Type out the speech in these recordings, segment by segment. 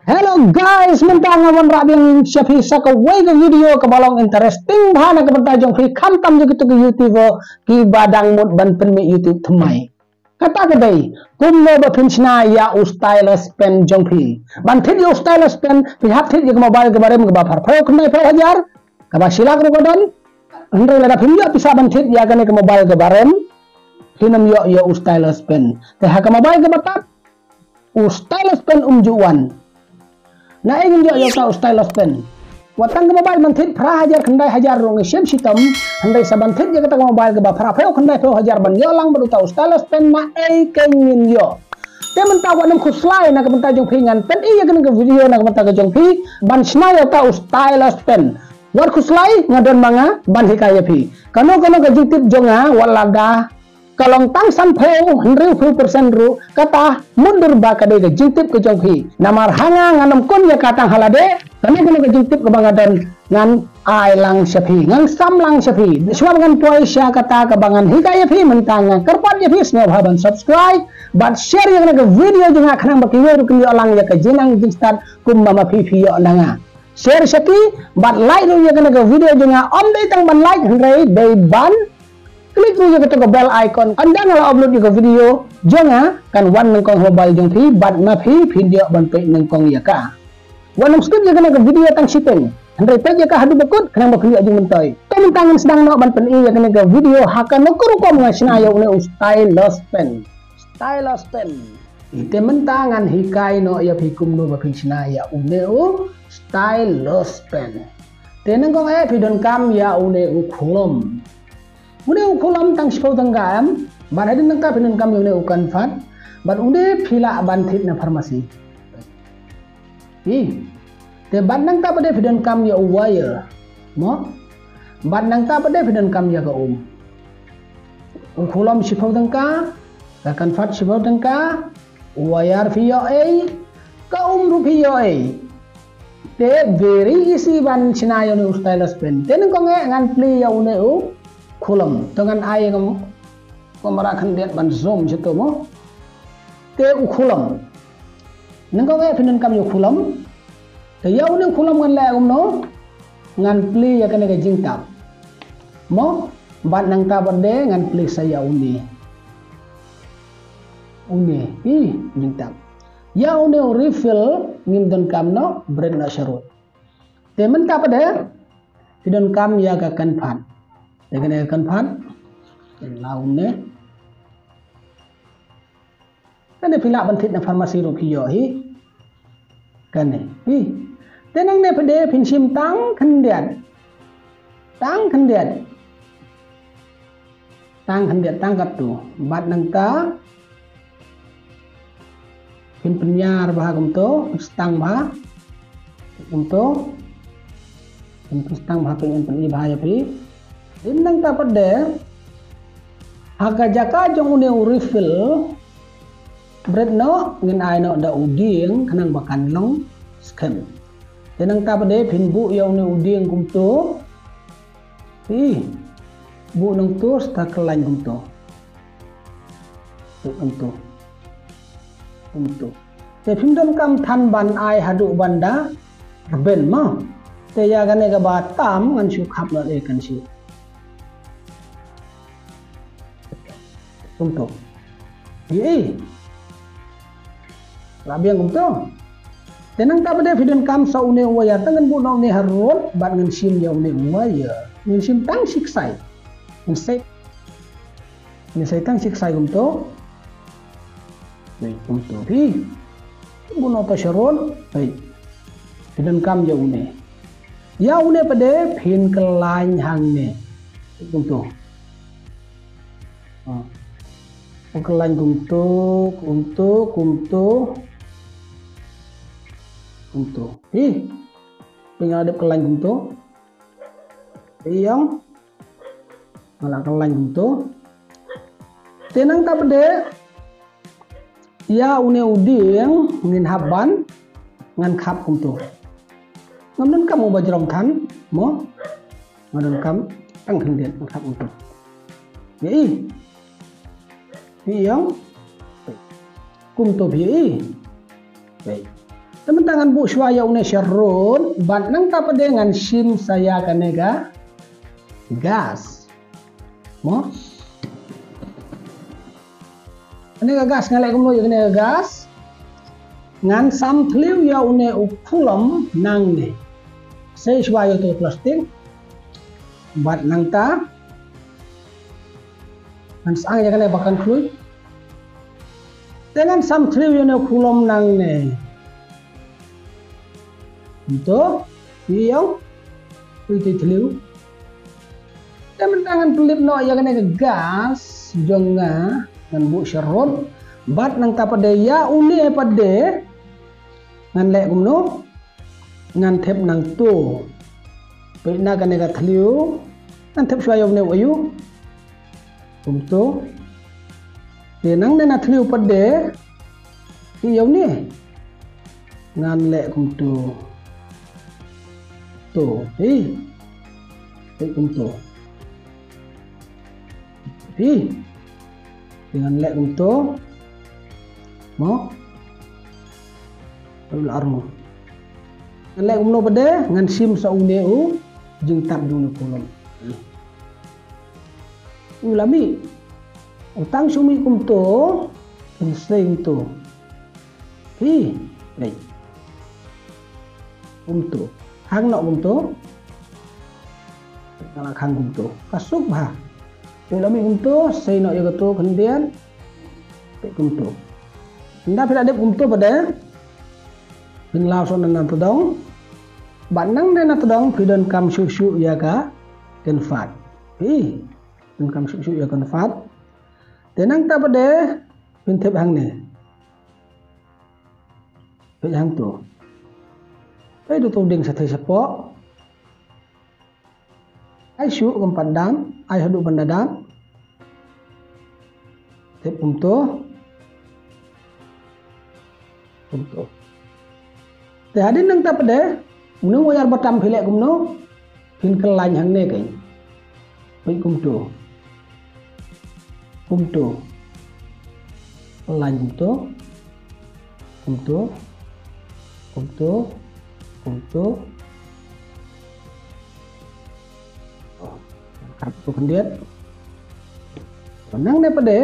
Hello guys, mentang awan rabi yang siapi sa ka way ka video ka balong interesting bahana ka bantajong fi kamtam jo gitu ke YouTube ki badang mut ban penmi YouTube thumai. Kata ka dai, kumno ba pinchna ya stylus pen jong fi. Ban thit yo stylus pen fi hap thit yo mobile ke bare me ba phar phar khmai phar hajar. Ka ba silak ro godon. Andre la phin yo pisa ban thit ya ka ne ke mobile ke bare hinam yo stylus pen. Te ha ka mobile ke batap. Stylus pen juan. Na ingin yo ta stylus pen. Watang ke mobile manthit phra hajar khandai hajar rong shem sitam handai saban thit je kata mobile ke ba phra phra khandai phra hajar ban yo lang badu ta stylus pen na ei kengin yo. Te menta wa nam khuslai na ke menta jong phingan pen iya kan ke video na ke menta ke jong phi ban sna yo ta stylus pen. War khuslai ngadon manga ban hikaya phi. Kano ke jitip jonga walada kalong tang san pheu 100% ru kata mundur ba kade ke jintip ke jongpi namar hanga nganam kon ya katang halade kami kena ke jintip ke bangadan ngan ai lang syafi ngan sam lang syafi suam ngan poi sya kata ke bangan hikaya phi mentang kerpat ya phi sno haban subscribe but share yang ke video jonga khanang baki wer ke lang ya ke jenang jinstan kum mama phi phi yo nanga share syaki but like ru ya ke video jonga om dei tang ban like hendrai dei ban klik dulu ke bell icon anda ngala upload juga video jonga kan wan nengkong mobile jong phi bat ma phi video ban pe nengkong ya ka wan skip ya ke video tang siteng andre pe ya ka hadu bekut kenang ba video jong mentoy temen tangan sedang no ban pen ya ke video hakan no kuru ko mga sinayo ne stylus pen ite mentangan hikai no ya pikum no ba phi sinaya une stylus pen teneng kong vidon kam ya une khulom Ude ukulam tang sipau tanggam, ban adin nangka pinun kam yone ukan fat, ban ude pila ban thit na farmasi. Te ban nangka pada vidon kam ya wire, mo? Ban nangka pada vidon kam ya ka Ukulam sipau tangka, kakan fat sipau tangka, wire vio ka ru vio Te very easy ban sinayo ni stylus pen. Teneng kong ngan pli ya une kulam dengan air ngam pemerakan dia ban zoom situ mo te ukulam nengko pinon kam yo kulam te yaw ne kulam ngan la no ngan pli ya kana ga jingtap mo ban nang ta bande ngan pli saya une jingtap yaw ne refill ngim don kam no brand na sharut te men ta pada pidon kam ya ga kan phat Dengan akan pan, launnya, kan pilak bantit na farmasi rupiah kan tenang ne pada pinsim tang kendiat tangkat tu, bat nangta, pin penyar bah kumto, stang bah kumto, pin stang bah pengen penyi bahaya pi. Indang dapat deh haga jaka jong une refill bread no ngin ai no da uding kanang bakan long skem tenang dapat deh pinbu ya une uding kumto bu nang tu sta kelain kumto te pindon kam than ban ai hadu banda ben ma te ya gane ga batam ngan su khap no e kan si Kumto, labi yang kumto. Tenang tak pada vidon kam sa une waya tangan bu na une harut bat ngan sim ya une waya ngan sim tang siksai ngan sai tang siksai kumto kumto bu na ta sharun vidon kam ya une pada pin kelain hang ne kumto Kelan kumto tinggal ada kelan kumto yang malah kelan kumto tenang tak pada ya une uding ngin haban ngan khap kumto ngamden kamu bajrom than mo ngamden kam tang hendiat khap kumto yang kumto bi teman tangan bu swaya une syarun bat nang ta pade ngan sim saya kanega gas mo kanega gas ngalek kumno ya kanega gas ngan sam thliu ya une upulam nang ne sei swaya to plastik bat nang ta ngan sang ya kanega bakan fluid dengan sam thliu ya une upulam nang ne untuk yang itu thliu teman tangan pelit no ya kena gas jonga ngan bu syarot bat nang ta pade ya une pade ngan lek kumno ngan thep nang tu peina kena thliu ngan thep swaya ne wayu kumto de nang na thliu pade ki yaw ni ngan lek kumto to kumto dengan lek kumto mo ul armo ngan lek kumno pade ngan sim sa une u jing tap dulu kolom ulami utang sumi kumto pensei kumto lek kumto hang nok kumto ngala khang kumto kasuk bah ulami kumto sei nok ya to kemudian kumto nda pila dep kumto pada bin lao son nan todong banang na todong pidon kam susu ya ka ken fat bin kam susu ya ken fat tenang ta pada bin thep hang ne pe hang to ai du to ding sa thai sapo ai su kam pandam ai hadu pandadam thep kumto te hadin nang ta pade mung wayar batam philek kumno phin kelany hang ne kai pai kumto kelany kumto kartu kendiat nang ne pade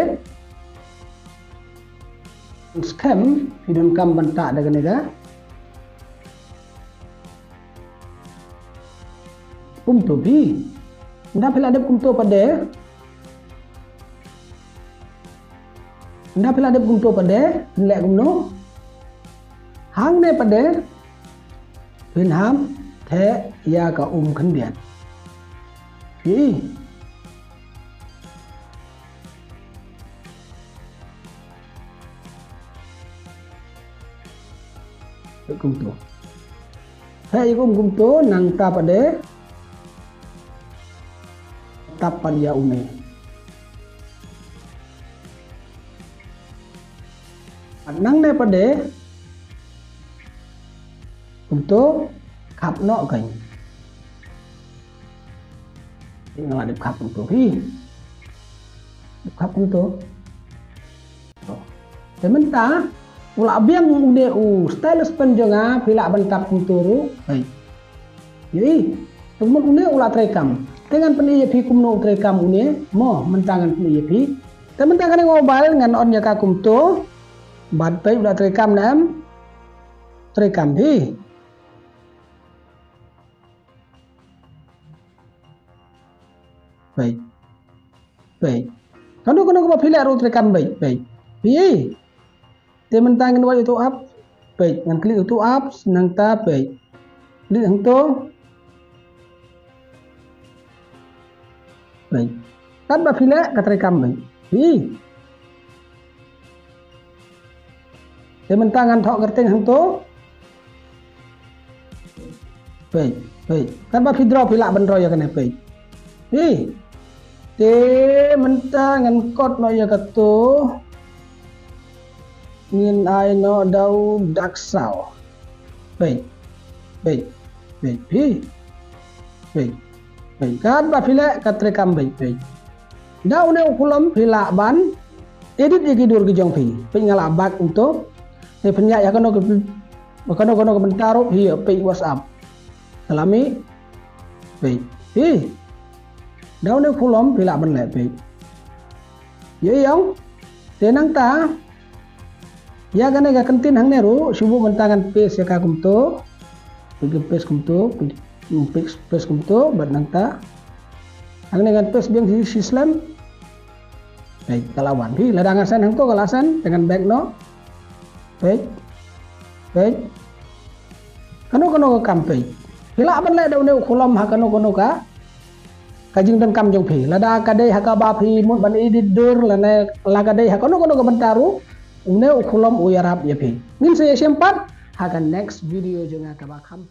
scam hidun kam banta daga nega kumto bi nda pila adep kumto pade lek kumno hang ne pade bin ham the ya ka kendiat kumto saya kumto nang ta pade tapan ya une nang ne pade kumto khap no kai ngala dep khap kumto khap kumto sementara ula biang une stylus penjonga pila bantap kumturu baik yoi temen une ula trekam dengan peniyepi kumno trekam une mo mentangan peniyepi temen tangan ngobal ngan on yaka kumto bad pai ula trekam nam trekam baik kanu ko pila ru trekam baik temen tangan wa itu up baik ngan klik itu up nang ta baik klik hang to baik kan ba pila katrekam baik temen tangan thok kerteng hang to baik kan ba vidro pila benro ya kene baik temen tangan kot no ya kato ngin ai no dau daksau baik kan ba pila katrekam baik dau ne ukulam pila ban edit iki dur ki jong pi ngala bak untuk penyak ya kono Makano komentaro hi page WhatsApp. Salami page. Hi. Daw ne kulom pila ban le page. Ye yang tenang ta ya gane ga kantin hang neru subuh mentangan page ya ka kumto pergi page kumto page kumto bat nang ta hang dengan page biang si Islam baik kalawan hi ladangan san hang to kalasan dengan back no baik kano kampe hila ban le daw ne kulom ha kano ka kajing dan kam jong phi lada kadai haka ba phi mun ban idit dur lane la kadai haka no ka bentaru une ukulom uyarap ya phi min se sempat haka next video jonga ka ba kam